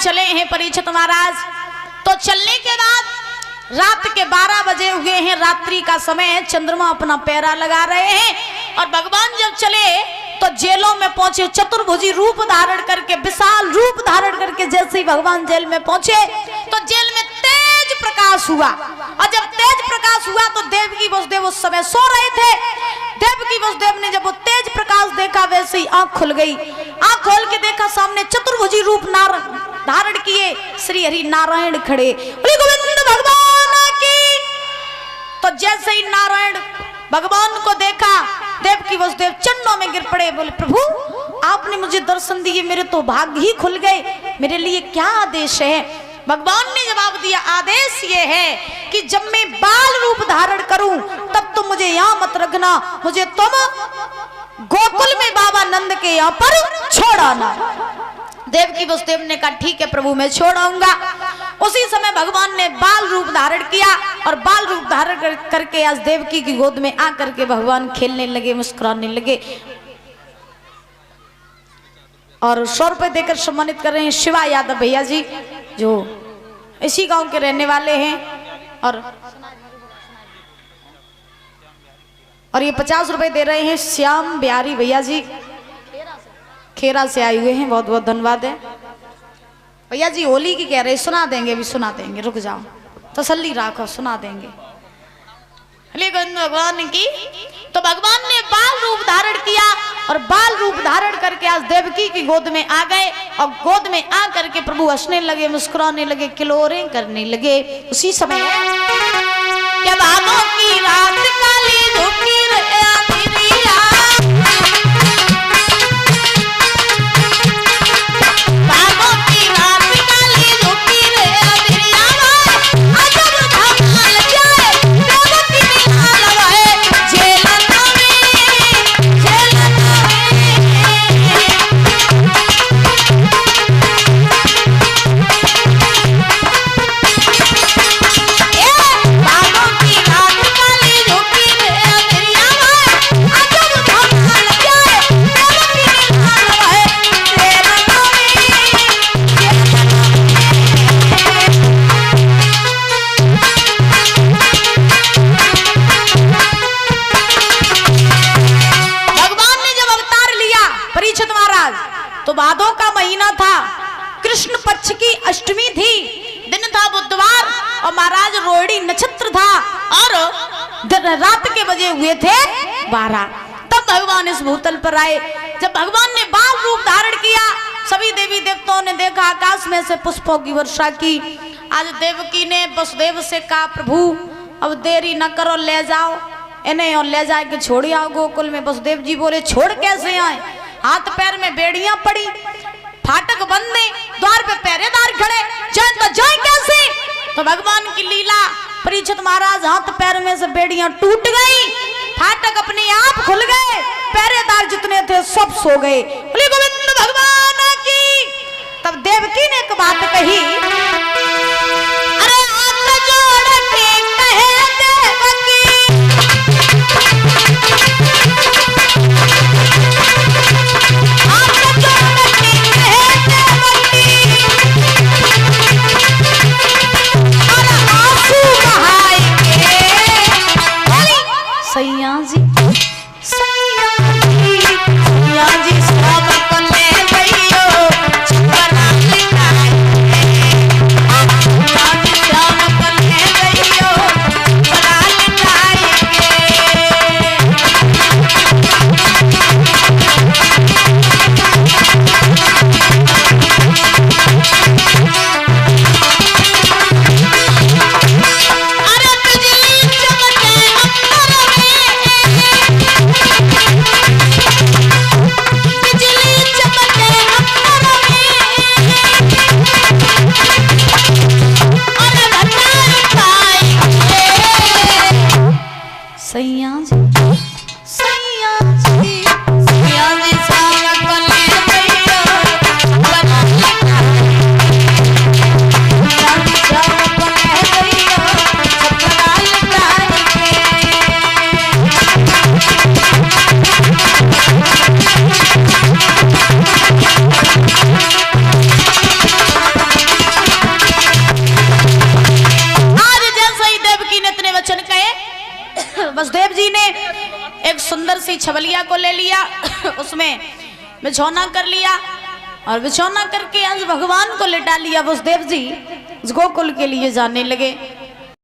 चले हैं परीक्षित महाराज। तो चलने के बाद रात के 12 बजे हुए हैं, रात्रि का समय, चंद्रमा अपना पैरा लगा रहे हैं। और भगवान जब चले तो जेलों में पहुंचे, चतुर्भुजी रूप धारण करके, विशाल रूप धारण करके जैसे ही भगवान जेल में पहुंचे तो जेल में तेज प्रकाश हुआ। और जब तेज प्रकाश हुआ तो देवकी वसुदेव उस समय सो रहे थे। देवकी वसुदेव ने जब वो तेज प्रकाश देखा वैसे ही आंख खुल गई। आंख खोल के देखा सामने चतुर्भुजी रूप धारण किए श्री हरि नारायण खड़े। गोविंद भगवान की। तो जैसे ही नारायण भगवान को देखा देवकी वसुदेव चरणों में गिर पड़े, बोले प्रभु आपने मुझे दर्शन दिए, मेरे तो भाग्य ही खुल गए, मेरे लिए क्या आदेश है? भगवान ने जवाब दिया, आदेश ये है कि जब मैं बाल रूप धारण करूं तब तुम मुझे यहाँ मत रखना, मुझे तुम गोकुल में बाबा नंद के यहाँ पर छोड़ आना। देवकी वसुदेव ने कहा ठीक है प्रभु मैं छोड़ आऊंगा। उसी समय भगवान ने बाल रूप धारण किया और बाल रूप धारण करके आज देवकी की गोद में आकर के भगवान खेलने लगे, मुस्कुराने लगे। और 100 रुपए देकर सम्मानित कर रहे हैं शिवा यादव भैया जी, जो इसी गांव के रहने वाले हैं। और ये 50 रुपए दे रहे हैं श्याम बिहारी भैया जी, खेरा से आए हुए हैं, बहुत बहुत धन्यवाद है भैया जी। होली की कह रहे, सुना देंगे, भी सुना देंगे, रुक जाओ तसल्ली रखो, सुना देंगे। भगवान की। तो भगवान ने बाल रूप धारण किया और बाल रूप धारण करके आज देवकी की गोद में आ गए। और गोद में आ करके प्रभु हंसने लगे, मुस्कुराने लगे, किलोरे करने लगे। उसी समय जब आगों की रात काली धूपी भादों का महीना था, कृष्ण पक्ष की अष्टमी थी, दिन था बुधवार और महाराज रोहिणी नक्षत्र था और रात के बजे हुए थे 12। तब भगवान इस भूतल पर आए। जब भगवान ने बाल रूप धारण किया सभी देवी देवताओं ने देखा, आकाश में से पुष्पों की वर्षा की। आज देवकी ने वसुदेव से कहा प्रभु अब देरी न करो, ले जाओ इन्हें और ले जाके छोड़ आओ गोकुल में। वसुदेव जी बोले छोड़ कैसे आए? हाथ पैर में बेड़ियां पड़ी, फाटक बंद है, द्वार पे पहरेदार खड़े, जाए तो जाए कैसे? तो भगवान की लीला, परीक्षित महाराज हाथ पैर में से बेड़ियां टूट गई, फाटक अपने आप खुल गए, पहरेदार जितने थे सब सो गए। बोले गोविंद भगवान की। तब देवकी ने एक बात कही, अरे हाथ जोड़ के कहे देवकी सैया जी, सैया जी, सैया जी सब को ले गइयो, छपरा लिखाए वसुदेव जी ने एक सुंदर सी छबलिया को ले लिया, उसमें बिछौना कर लिया और बिछौना करके आज भगवान को लेटा लिया। वसुदेव जी गोकुल के लिए जाने लगे।